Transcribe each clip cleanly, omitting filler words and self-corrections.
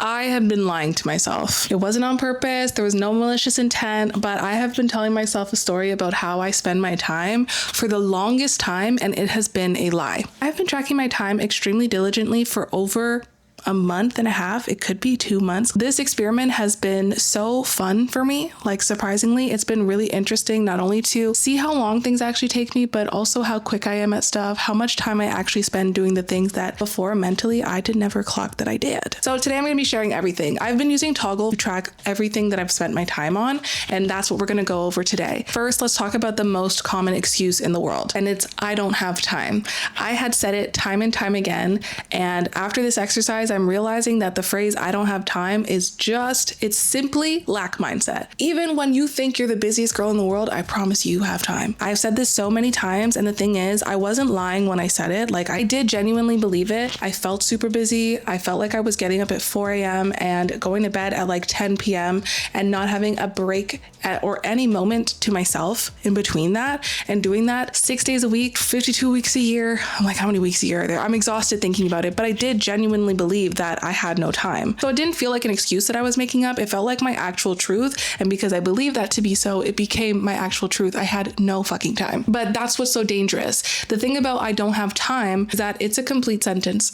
I have been lying to myself. It wasn't on purpose. There was no malicious intent, but I have been telling myself a story about how I spend my time for the longest time, and it has been a lie. I've been tracking my time extremely diligently for over a month and a half. It could be 2 months. This experiment has been so fun for me. Like, surprisingly, it's been really interesting, not only to see how long things actually take me, but also how quick I am at stuff, how much time I actually spend doing the things that before mentally I did never clock that I did. So today I'm going to be sharing everything. I've been using toggl to track everything that I've spent my time on, and that's what we're going to go over today. First, let's talk about the most common excuse in the world, and it's I don't have time. I had said it time and time again, and after this exercise, I'm realizing that the phrase I don't have time is it's simply lack mindset. Even when you think you're the busiest girl in the world, I promise you have time. I've said this so many times, and the thing is, I wasn't lying when I said it. Like, I did genuinely believe it. I felt super busy. I felt like I was getting up at 4 a.m. and going to bed at like 10 p.m. and not having a break or any moment to myself in between that, and doing that 6 days a week, 52 weeks a year. I'm like, how many weeks a year are there? I'm exhausted thinking about it, but I did genuinely believe that I had no time. So it didn't feel like an excuse that I was making up. It felt like my actual truth. And because I believed that to be so, it became my actual truth. I had no fucking time. But that's what's so dangerous. The thing about I don't have time is that it's a complete sentence.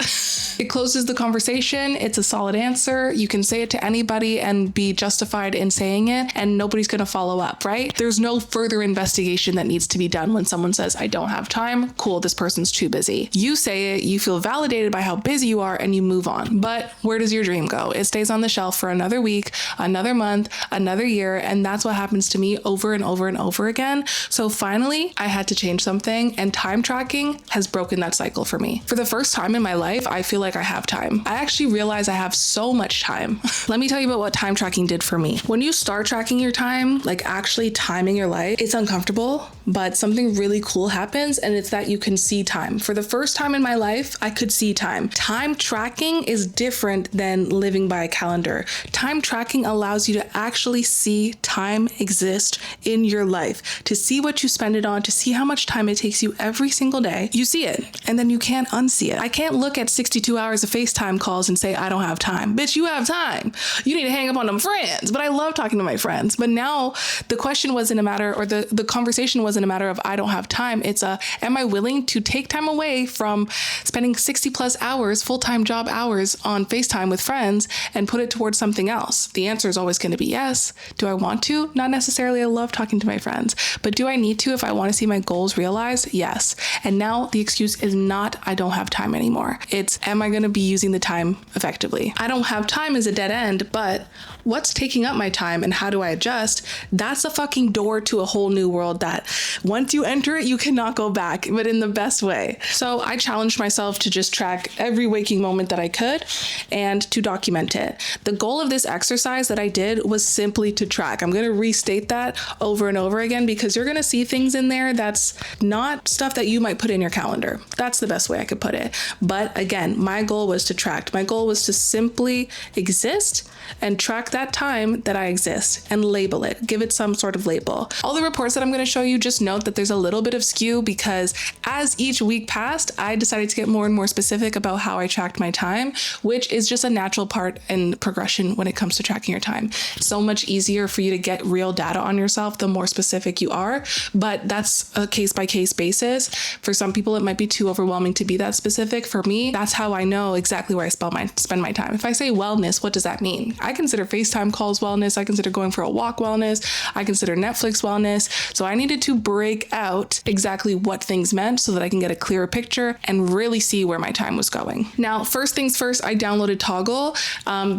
It closes the conversation. It's a solid answer. You can say it to anybody and be justified in saying it, and nobody's going to follow up, right? There's no further investigation that needs to be done when someone says, I don't have time. Cool, this person's too busy. You say it, you feel validated by how busy you are, and you move on. But where does your dream go? It stays on the shelf for another week, another month, another year, and that's what happens to me over and over and over again. So finally, I had to change something, and time tracking has broken that cycle for me. For the first time in my life, I feel like I have time. I actually realize I have so much time. Let me tell you about what time tracking did for me. When you start tracking your time, like actually timing your life, it's uncomfortable, but something really cool happens, and it's that you can see time. For the first time in my life, I could see time. Time tracking is different than living by a calendar. Time tracking allows you to actually see time exist in your life, to see what you spend it on, to see how much time it takes you every single day. You see it, and then you can't unsee it. I can't look at 62 hours of FaceTime calls and say, I don't have time. Bitch, you have time. You need to hang up on them friends. But I love talking to my friends. But now the question wasn't a matter, or the conversation wasn't a matter of I don't have time. It's am I willing to take time away from spending 60 plus hours, full-time job hours on FaceTime with friends, and put it towards something else? The answer is always going to be yes. Do I want to? Not necessarily. I love talking to my friends, but do I need to if I want to see my goals realized? Yes. And now the excuse is not I don't have time anymore. It's am I going to be using the time effectively? I don't have time is a dead end, but what's taking up my time and how do I adjust? That's a fucking door to a whole new world that once you enter it, you cannot go back, but in the best way. So I challenged myself to just track every waking moment that I could and to document it. The goal of this exercise that I did was simply to track. I'm going to restate that over and over again because you're going to see things in there that's not stuff that you might put in your calendar. That's the best way I could put it. But again, my goal was to track. My goal was to simply exist and track that time that I exist and label it, give it some sort of label. All the reports that I'm going to show you, just note that there's a little bit of skew because as each week passed, I decided to get more and more specific about how I tracked my time, which is just a natural part and progression when it comes to tracking your time. It's so much easier for you to get real data on yourself the more specific you are, but that's a case-by-case basis. For some people, it might be too overwhelming to be that specific. For me, that's how I know exactly where I spend my time. If I say wellness, what does that mean? I consider FaceTime calls wellness. I consider going for a walk wellness. I consider Netflix wellness. So I needed to break out exactly what things meant so that I can get a clearer picture and really see where my time was going. Now, first things first, I downloaded toggl.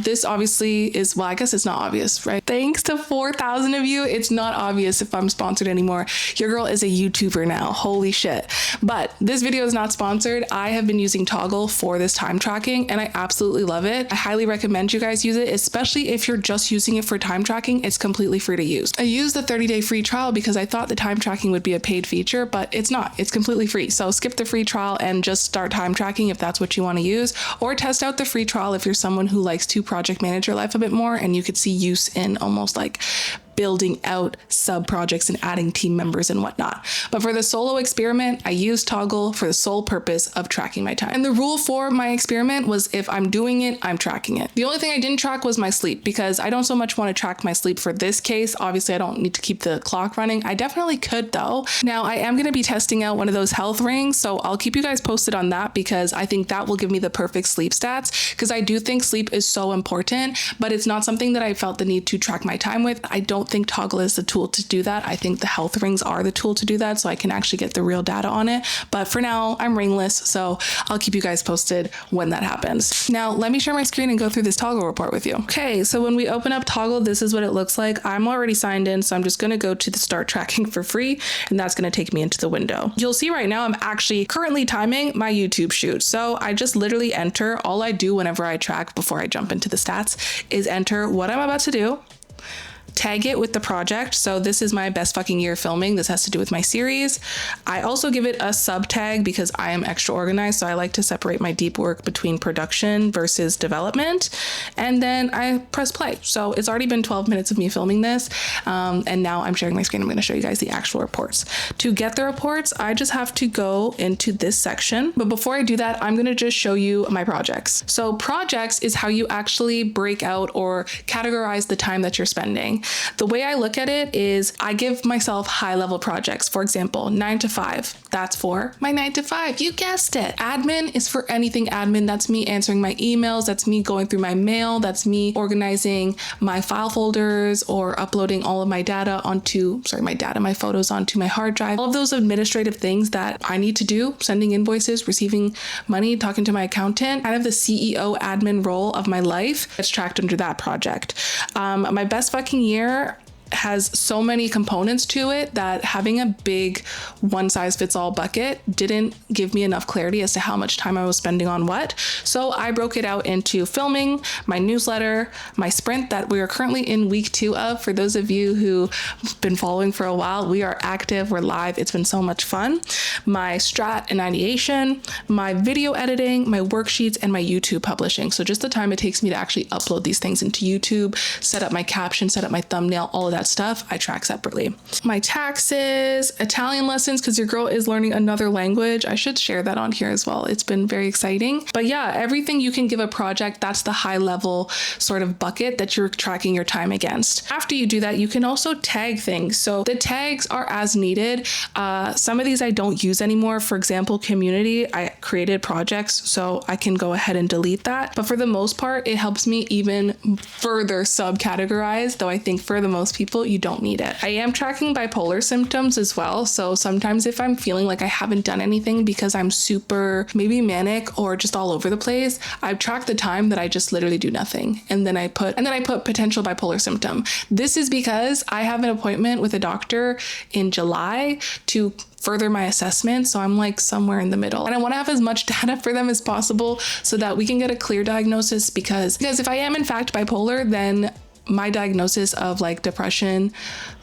This obviously is, well, I guess it's not obvious, right? Thanks to 4,000 of you, it's not obvious if I'm sponsored anymore. Your girl is a YouTuber now. Holy shit. But this video is not sponsored. I have been using toggl for this time tracking and I absolutely love it. I highly recommend you guys use it, especially if you're just using it for time tracking. It's completely free to use. I used the 30-day free trial because I thought the time tracking would be a paid feature, but it's not. It's completely free. So skip the free trial and just start time tracking if that's what you want to use, or test out the free trial if you're someone who likes to project manage your life a bit more and you could see use in almost like building out sub projects and adding team members and whatnot. But for the solo experiment, I used Toggl for the sole purpose of tracking my time. And the rule for my experiment was if I'm doing it, I'm tracking it. The only thing I didn't track was my sleep, because I don't so much want to track my sleep for this case. Obviously, I don't need to keep the clock running. I definitely could though. Now I am going to be testing out one of those health rings, so I'll keep you guys posted on that, because I think that will give me the perfect sleep stats, because I do think sleep is so important, but it's not something that I felt the need to track my time with. I don't think Toggl is the tool to do that. I think the health rings are the tool to do that, so I can actually get the real data on it. But for now, I'm ringless, so I'll keep you guys posted when that happens. Now, let me share my screen and go through this Toggl report with you. Okay, so when we open up Toggl, this is what it looks like. I'm already signed in, so I'm just gonna go to the start tracking for free, and that's gonna take me into the window. You'll see right now I'm actually currently timing my YouTube shoot. So I just literally enter. All I do whenever I track before I jump into the stats is enter what I'm about to do, tag it with the project. So this is my best fucking year filming. This has to do with my series. I also give it a sub tag because I am extra organized. So I like to separate my deep work between production versus development. And then I press play. So it's already been 12 minutes of me filming this. And now I'm sharing my screen. I'm going to show you guys the actual reports. To get the reports, I just have to go into this section. But before I do that, I'm going to just show you my projects. So projects is how you actually break out or categorize the time that you're spending. The way I look at it is I give myself high level projects. For example, 9 to 5. That's for my 9 to 5. You guessed it. Admin is for anything admin. That's me answering my emails. That's me going through my mail. That's me organizing my file folders or uploading all of my data onto, my photos onto my hard drive. All of those administrative things that I need to do, sending invoices, receiving money, talking to my accountant, kind of the CEO admin role of my life that's tracked under that project. My best fucking year has so many components to it that having a big one size fits all bucket didn't give me enough clarity as to how much time I was spending on what. So I broke it out into filming, my newsletter, my sprint that we are currently in week 2 of. For those of you who've been following for a while, we are active, we're live. It's been so much fun. My strat and ideation, my video editing, my worksheets, and my YouTube publishing. So just the time it takes me to actually upload these things into YouTube, set up my caption, set up my thumbnail, all of that stuff I track separately. My taxes, Italian lessons, because your girl is learning another language. I should share that on here as well. It's been very exciting. But yeah, everything you can give a project, that's the high level sort of bucket that you're tracking your time against. After you do that, you can also tag things. So the tags are as needed. Some of these I don't use anymore. For example, community, I created projects, so I can go ahead and delete that. But for the most part, it helps me even further subcategorize, though I think for the most people, you don't need it. I am tracking bipolar symptoms as well. So sometimes if I'm feeling like I haven't done anything because I'm super maybe manic or just all over the place, I've tracked the time that I just literally do nothing. And then I put potential bipolar symptom. This is because I have an appointment with a doctor in July to further my assessment. So I'm like somewhere in the middle. And I want to have as much data for them as possible so that we can get a clear diagnosis, because if I am in fact bipolar, then my diagnosis of like depression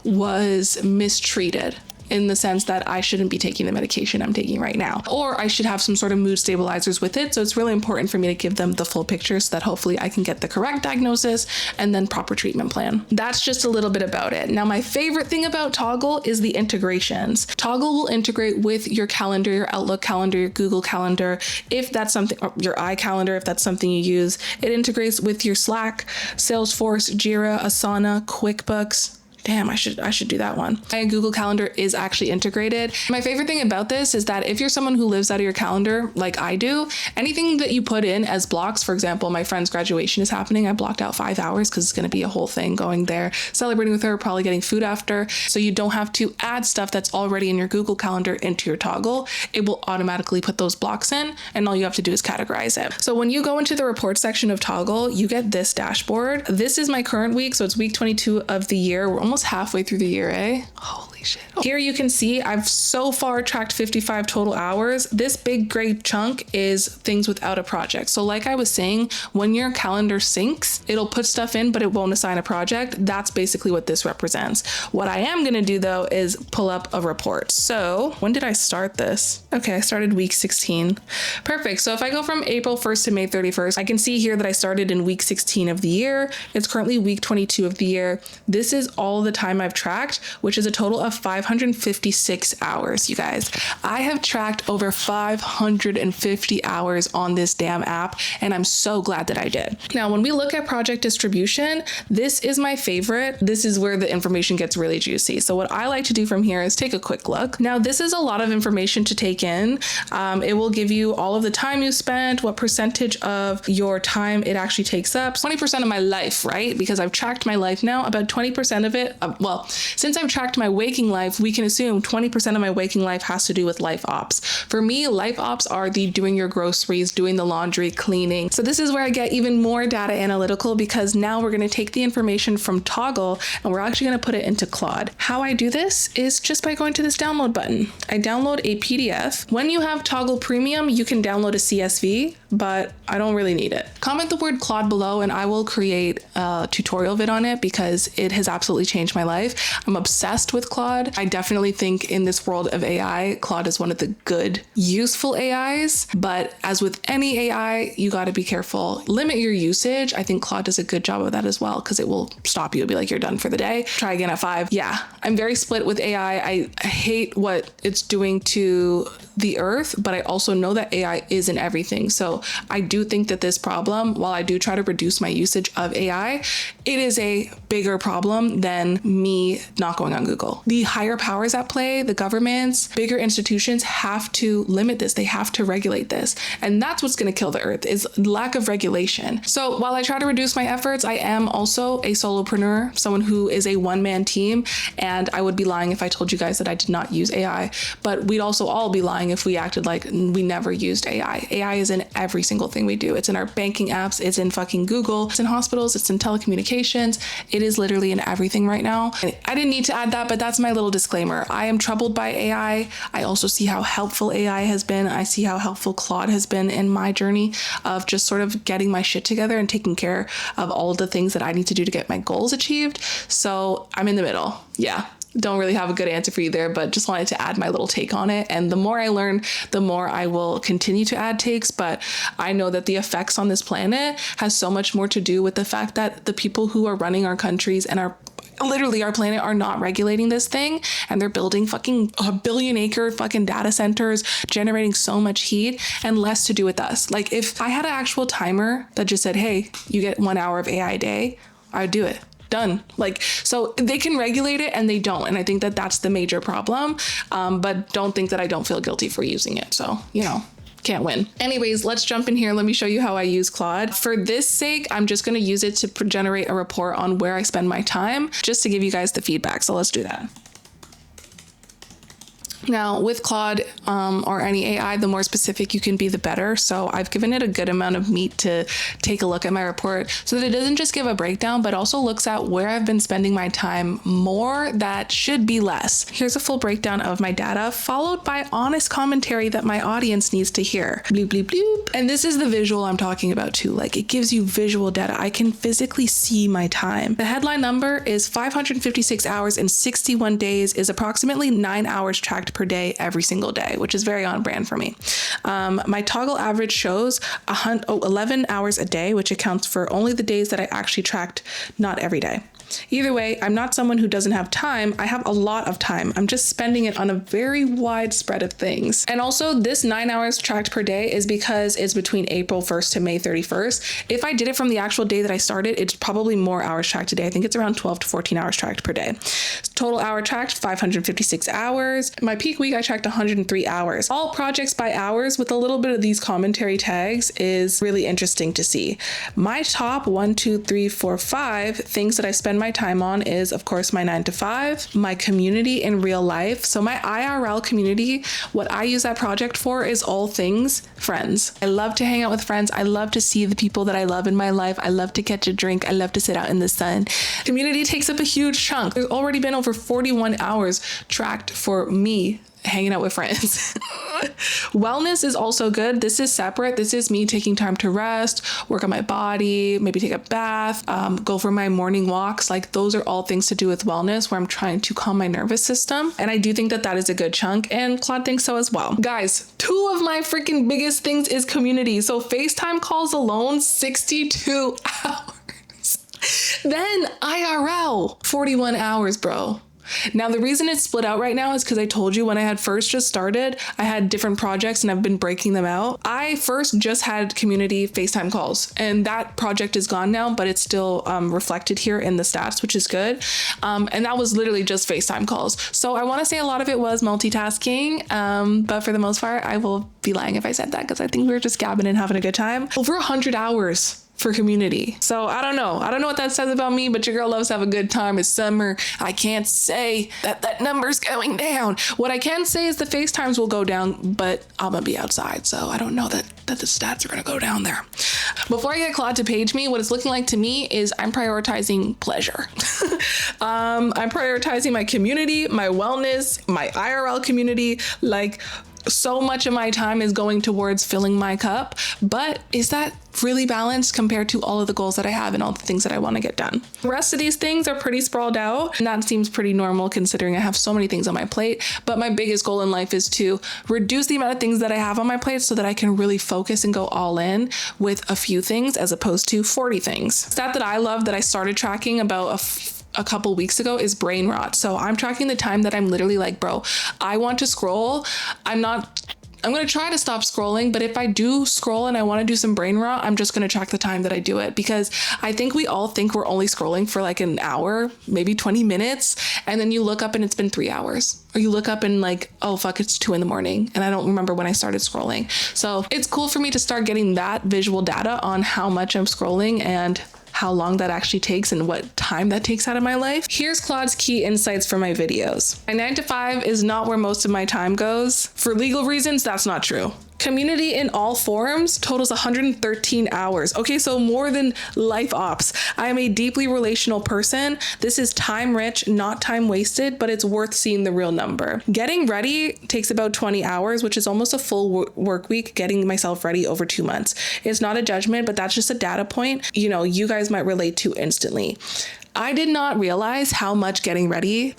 was mistreated in the sense that I shouldn't be taking the medication I'm taking right now, or I should have some sort of mood stabilizers with it. So it's really important for me to give them the full picture so that hopefully I can get the correct diagnosis and then proper treatment plan. That's just a little bit about it. Now, my favorite thing about Toggl is the integrations. Toggl will integrate with your calendar, your Outlook calendar, your Google Calendar, if that's something, or your iCalendar, if that's something you use. It integrates with your Slack, Salesforce, Jira, Asana, QuickBooks. Damn, I should do that one. My Google Calendar is actually integrated. My favorite thing about this is that if you're someone who lives out of your calendar, like I do, anything that you put in as blocks, for example, my friend's graduation is happening. I blocked out 5 hours because it's going to be a whole thing going there, celebrating with her, probably getting food after. So you don't have to add stuff that's already in your Google Calendar into your Toggl. It will automatically put those blocks in, and all you have to do is categorize it. So when you go into the report section of Toggl, you get this dashboard. This is my current week. So it's week 22 of the year. We're almost halfway through the year, eh? Holy shit. Here you can see I've so far tracked 55 total hours. This big gray chunk is things without a project. So like I was saying, when your calendar syncs, it'll put stuff in, but it won't assign a project. That's basically what this represents. What I am gonna do though is pull up a report. So when did I start this? Okay, I started week 16. Perfect. So if I go from April 1st to May 31st, I can see here that I started in week 16 of the year. It's currently week 22 of the year. This is all the time I've tracked, which is a total of 556 hours, you guys. I have tracked over 550 hours on this damn app, and I'm so glad that I did. Now, when we look at project distribution, this is my favorite. This is where the information gets really juicy. So what I like to do from here is take a quick look. Now, this is a lot of information to take in. It will give you all of the time you spent, what percentage of your time it actually takes up, 20% of my life, right? Because I've tracked my life now, about 20% of it, well, since I've tracked my waking life, we can assume 20% of my waking life has to do with life ops. For me, life ops are the doing your groceries, doing the laundry, cleaning. So this is where I get even more data analytical, because now we're going to take the information from toggl and we're actually going to put it into Claude. How I do this is just by going to this download button. I download a PDF. When you have toggl premium, you can download a CSV, but I don't really need it. Comment the word Claude below and I will create a tutorial vid on it, because it has absolutely changed my life. I'm obsessed with Claude. I definitely think in this world of AI, Claude is one of the good, useful AIs, but as with any AI, you got to be careful. Limit your usage. I think Claude does a good job of that as well, because it will stop you and be like, you're done for the day. Try again at 5. Yeah, I'm very split with AI. I hate what it's doing to the earth, but I also know that AI is in everything. So I do think that this problem, while I do try to reduce my usage of AI, it is a bigger problem than me not going on Google. The higher powers at play, the governments, bigger institutions have to limit this. They have to regulate this. And that's what's going to kill the earth, is lack of regulation. So while I try to reduce my efforts, I am also a solopreneur, someone who is a one-man team. And I would be lying if I told you guys that I did not use AI, but we'd also all be lying if we acted like we never used AI. AI is in every single thing we do. It's in our banking apps. It's in fucking Google. It's in hospitals. It's in telecommunications. It is literally in everything right now. And I didn't need to add that, but that's my little disclaimer. I am troubled by AI. I also see how helpful AI has been. I see how helpful Claude has been in my journey of just sort of getting my shit together and taking care of all of the things that I need to do to get my goals achieved. So I'm in the middle. Yeah. Don't really have a good answer for you there, but just wanted to add my little take on it. And the more I learn, the more I will continue to add takes. But I know that the effects on this planet has so much more to do with the fact that the people who are running our countries and literally our planet are not regulating this thing, and they're building fucking a billion-acre fucking data centers, generating so much heat, and less to do with us. Like, if I had an actual timer that just said, hey, you get 1 hour of AI a day, I would do it. Done. Like, so they can regulate it and they don't. And I think that that's the major problem. But don't think that I don't feel guilty for using it. So, can't win. Anyways, let's jump in here. Let me show you how I use Claude. For this sake, I'm just going to use it to generate a report on where I spend my time, just to give you guys the feedback. So let's do that. Now with Claude or any AI, the more specific you can be, the better. So I've given it a good amount of meat to take a look at my report so that it doesn't just give a breakdown, but also looks at where I've been spending my time more that should be less. Here's a full breakdown of my data, followed by honest commentary that my audience needs to hear. Bloop, bloop, bloop. And this is the visual I'm talking about too. Like, it gives you visual data. I can physically see my time. The headline number is 556 hours and 61 days is approximately 9 hours tracked per day every single day, which is very on brand for me. My toggl average shows 11 hours a day, which accounts for only the days that I actually tracked, not every day. Either way, I'm not someone who doesn't have time. I have a lot of time. I'm just spending it on a very wide spread of things. And also, this 9 hours tracked per day is because it's between April 1st to May 31st. If I did it from the actual day that I started, it's probably more hours tracked a day. I think it's around 12 to 14 hours tracked per day. Total hour tracked, 556 hours. My peak week, I tracked 103 hours. All projects by hours with a little bit of these commentary tags is really interesting to see. My top 1, 2, 3, 4, 5 things that I spend spend my time on is, of course, my 9 to 5, my community in real life. So my IRL community, what I use that project for is all things friends. I love to hang out with friends. I love to see the people that I love in my life. I love to catch a drink. I love to sit out in the sun. Community takes up a huge chunk. There's already been over 41 hours tracked for me hanging out with friends. Wellness is also good. This is separate. This is me taking time to rest, work on my body, maybe take a bath, go for my morning walks. Like those are all things to do with wellness where I'm trying to calm my nervous system. And I do think that that is a good chunk, and Claude thinks so as well. Guys, 2 of my freaking biggest things is community. So FaceTime calls alone, 62 hours. Then IRL, 41 hours, bro. Now, the reason it's split out right now is because I told you when I had first just started, I had different projects and I've been breaking them out. I first just had community FaceTime calls, and that project is gone now, but it's still reflected here in the stats, which is good. And that was literally just FaceTime calls. So I want to say a lot of it was multitasking, but for the most part, I will be lying if I said that because I think we were just gabbing and having a good time. Over 100 hours for community. So I don't know what that says about me, but your girl loves to have a good time. It's summer. I can't say that number's going down. What I can say is the FaceTimes will go down, but I'm gonna be outside, so I don't know that the stats are gonna go down there. Before I get Claude to page me, what it's looking like to me is I'm prioritizing pleasure. I'm prioritizing my community, my wellness, my IRL community. Like, so much of my time is going towards filling my cup, but is that really balanced compared to all of the goals that I have and all the things that I want to get done? The rest of these things are pretty sprawled out, and that seems pretty normal considering I have so many things on my plate. But my biggest goal in life is to reduce the amount of things that I have on my plate so that I can really focus and go all in with a few things as opposed to 40 things. Stat that I love that I started tracking about a couple weeks ago is brain rot. So I'm tracking the time that I'm literally like, bro, I want to scroll. I'm going to try to stop scrolling, but if I do scroll and I want to do some brain rot, I'm just going to track the time that I do it, because I think we all think we're only scrolling for like an hour, maybe 20 minutes. And then you look up and it's been 3 hours, or you look up and like, oh fuck, it's 2 a.m. and I don't remember when I started scrolling. So it's cool for me to start getting that visual data on how much I'm scrolling and how long that actually takes and what time that takes out of my life. Here's Claude's key insights for my videos. My 9 to 5 is not where most of my time goes. For legal reasons, that's not true. Community in all forms totals 113 hours. Okay, so more than life ops. I am a deeply relational person. This is time rich, not time wasted, but it's worth seeing the real number. Getting ready takes about 20 hours, which is almost a full work week getting myself ready over 2 months. It's not a judgment, but that's just a data point, you guys might relate to instantly. I did not realize how much getting ready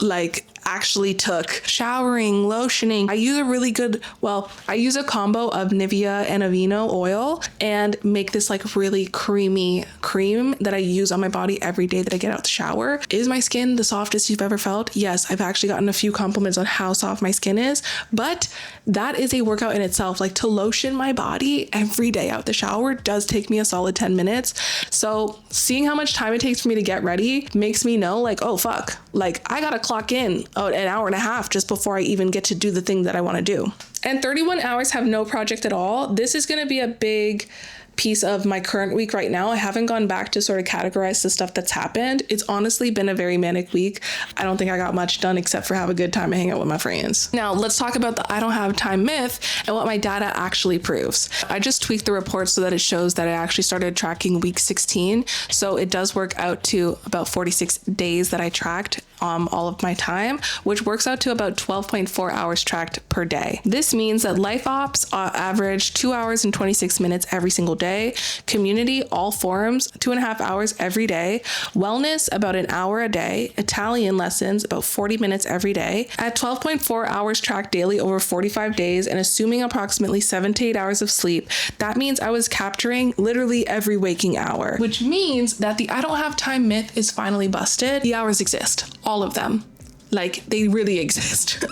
actually took. Showering, lotioning. I use a combo of Nivea and Aveeno oil and make this really creamy cream that I use on my body every day that I get out the shower. Is my skin the softest you've ever felt? Yes, I've actually gotten a few compliments on how soft my skin is, but that is a workout in itself. To lotion my body every day out the shower does take me a solid 10 minutes. So seeing how much time it takes for me to get ready makes me know oh fuck, I gotta clock in an hour and a half just before I even get to do the thing that I want to do. And 31 hours have no project at all. This is going to be a big piece of my current week right now. I haven't gone back to sort of categorize the stuff that's happened. It's honestly been a very manic week. I don't think I got much done except for have a good time and hang out with my friends. Now let's talk about the I don't have time myth and what my data actually proves. I just tweaked the report so that it shows that I actually started tracking week 16. So it does work out to about 46 days that I tracked all of my time, which works out to about 12.4 hours tracked per day. This means that life ops average 2 hours and 26 minutes every single day. Community, all forms, 2.5 hours every day. Wellness, about an hour a day. Italian lessons, about 40 minutes every day. At 12.4 hours tracked daily over 45 days and assuming approximately 7 to 8 hours of sleep, that means I was capturing literally every waking hour, which means that the I don't have time myth is finally busted. The hours exist. All of them. They really exist.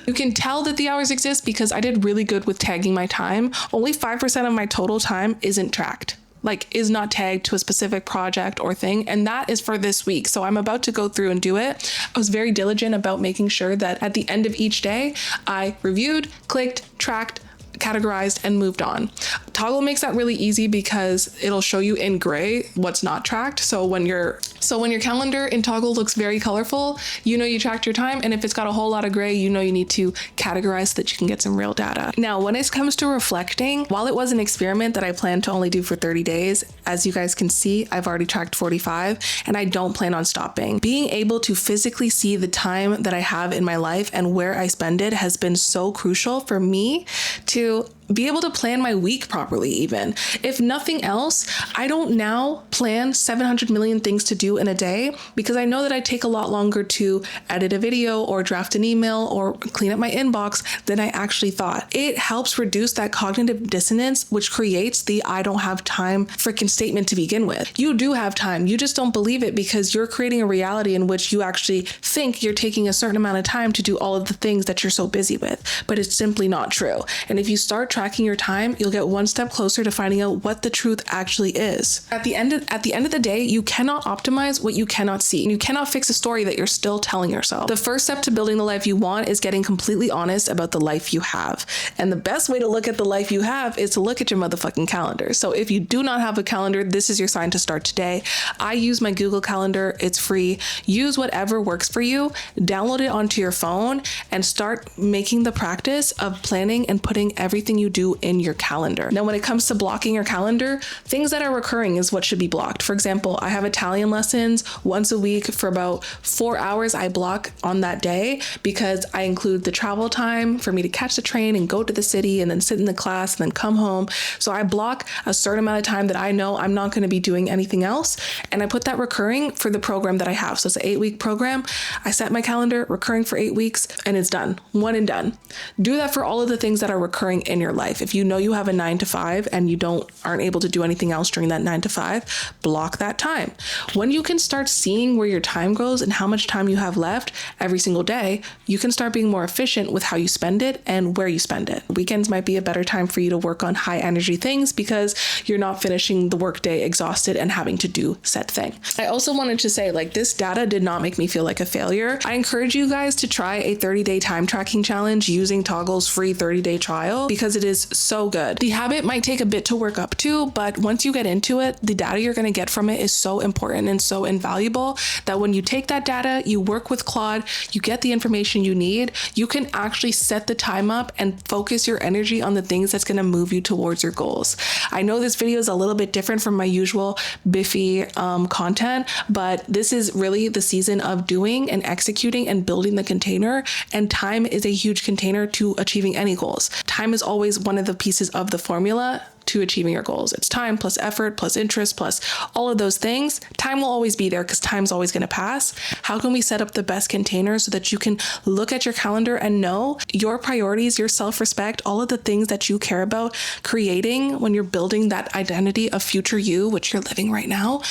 You can tell that the hours exist because I did really good with tagging my time. Only 5% of my total time isn't tracked, is not tagged to a specific project or thing. And that is for this week. So I'm about to go through and do it. I was very diligent about making sure that at the end of each day, I reviewed, clicked, tracked, categorized, and moved on. Toggl makes that really easy because it'll show you in gray what's not tracked. So when your calendar in Toggl looks very colorful, you know you tracked your time. And if it's got a whole lot of gray, you know you need to categorize so that you can get some real data. Now, when it comes to reflecting, while it was an experiment that I planned to only do for 30 days, as you guys can see, I've already tracked 45 and I don't plan on stopping. Being able to physically see the time that I have in my life and where I spend it has been so crucial for me to be able to plan my week properly even. If nothing else, I don't now plan 700 million things to do in a day because I know that I take a lot longer to edit a video or draft an email or clean up my inbox than I actually thought. It helps reduce that cognitive dissonance, which creates the I don't have time freaking statement to begin with. You do have time. You just don't believe it because you're creating a reality in which you actually think you're taking a certain amount of time to do all of the things that you're so busy with, but it's simply not true. And if you start tracking your time, you'll get one step closer to finding out what the truth actually is. At the end of the day, you cannot optimize what you cannot see. And you cannot fix a story that you're still telling yourself. The first step to building the life you want is getting completely honest about the life you have. And the best way to look at the life you have is to look at your motherfucking calendar. So if you do not have a calendar, this is your sign to start today. I use my Google Calendar. It's free. Use whatever works for you. Download it onto your phone and start making the practice of planning and putting everything you do in your calendar. Now, when it comes to blocking your calendar, things that are recurring is what should be blocked. For example, I have Italian lessons once a week for about 4 hours. I block on that day because I include the travel time for me to catch the train and go to the city and then sit in the class and then come home. So I block a certain amount of time that I know I'm not going to be doing anything else. And I put that recurring for the program that I have. So it's an 8-week program. I set my calendar recurring for 8 weeks and it's done. One and done. Do that for all of the things that are recurring in your life. If you know you have a 9 to 5 and you aren't able to do anything else during that 9 to 5, block that time. When you can start seeing where your time goes and how much time you have left every single day, you can start being more efficient with how you spend it and where you spend it. Weekends might be a better time for you to work on high energy things because you're not finishing the workday exhausted and having to do said thing. I also wanted to say, this data did not make me feel like a failure. I encourage you guys to try a 30-day time tracking challenge using Toggl's free 30-day trial because it is so good. The habit might take a bit to work up to, but once you get into it, the data you're going to get from it is so important and so invaluable that when you take that data, you work with Claude, you get the information you need, you can actually set the time up and focus your energy on the things that's going to move you towards your goals. I know this video is a little bit different from my usual biffy content, but this is really the season of doing and executing and building the container, and time is a huge container to achieving any goals. Time is always one of the pieces of the formula to achieving your goals. It's time plus effort plus interest plus all of those things. Time will always be there because time's always going to pass. How can we set up the best container so that you can look at your calendar and know your priorities, your self-respect, all of the things that you care about creating when you're building that identity of future you, which you're living right now,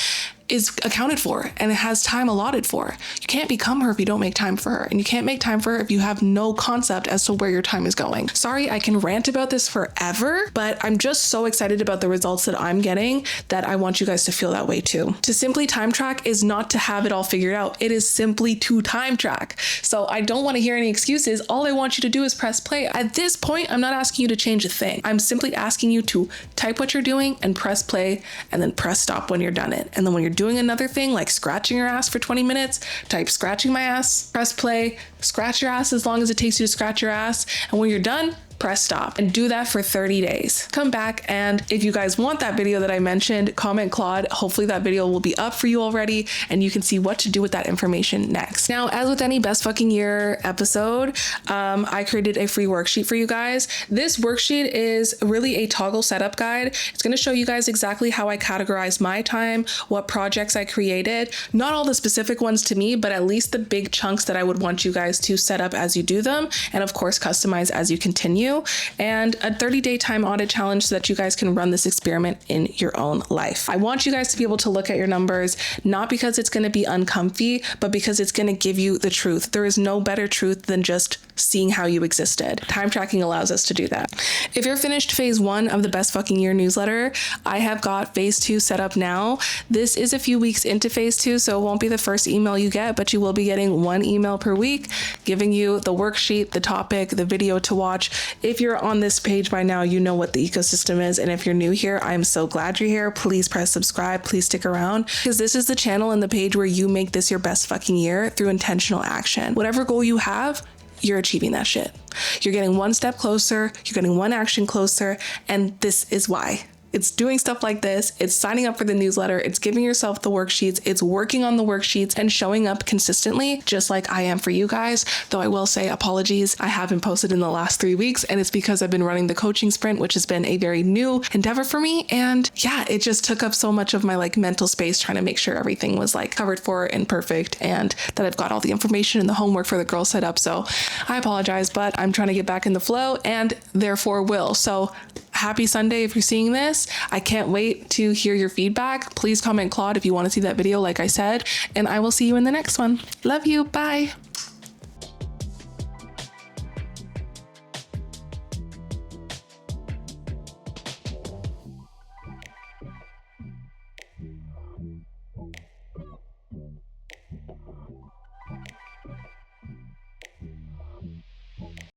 is accounted for and it has time allotted for. You can't become her if you don't make time for her. And you can't make time for her if you have no concept as to where your time is going. Sorry, I can rant about this forever, but I'm just so excited about the results that I'm getting that I want you guys to feel that way too. To simply time track is not to have it all figured out. It is simply to time track. So I don't want to hear any excuses. All I want you to do is press play. At this point, I'm not asking you to change a thing. I'm simply asking you to type what you're doing and press play and then press stop when you're done it. And then when you're doing another thing like scratching your ass for 20 minutes, type scratching my ass, press play, scratch your ass as long as it takes you to scratch your ass. And when you're done, press stop and do that for 30 days. Come back, and if you guys want that video that I mentioned, comment Claude. Hopefully that video will be up for you already and you can see what to do with that information next. Now, as with any best fucking year episode, I created a free worksheet for you guys. This worksheet is really a Toggl setup guide. It's going to show you guys exactly how I categorized my time, what projects I created, not all the specific ones to me, but at least the big chunks that I would want you guys to set up as you do them, and of course customize as you continue. And a 30-day time audit challenge so that you guys can run this experiment in your own life. I want you guys to be able to look at your numbers, not because it's going to be uncomfy, but because it's going to give you the truth. There is no better truth than just seeing how you existed. Time tracking allows us to do that. If you're finished phase 1 of the best fucking year newsletter, I have got phase 2 set up now. This is a few weeks into phase 2, so it won't be the first email you get, but you will be getting 1 email per week, giving you the worksheet, the topic, the video to watch, If you're on this page by now, you know what the ecosystem is. And if you're new here, I'm so glad you're here. Please press subscribe. Please stick around, because this is the channel and the page where you make this your best fucking year through intentional action. Whatever goal you have, you're achieving that shit. You're getting one step closer, you're getting one action closer, and this is why. It's doing stuff like this, it's signing up for the newsletter, it's giving yourself the worksheets, it's working on the worksheets and showing up consistently, just like I am for you guys. Though I will say apologies, I haven't posted in the last 3 weeks, and it's because I've been running the coaching sprint, which has been a very new endeavor for me. And yeah, it just took up so much of my like mental space trying to make sure everything was like covered for and perfect, and that I've got all the information and the homework for the girls set up. So I apologize, but I'm trying to get back in the flow and therefore will. So happy Sunday if you're seeing this. I can't wait to hear your feedback. Please comment Claude if you want to see that video, like I said, and I will see you in the next one. Love you. Bye.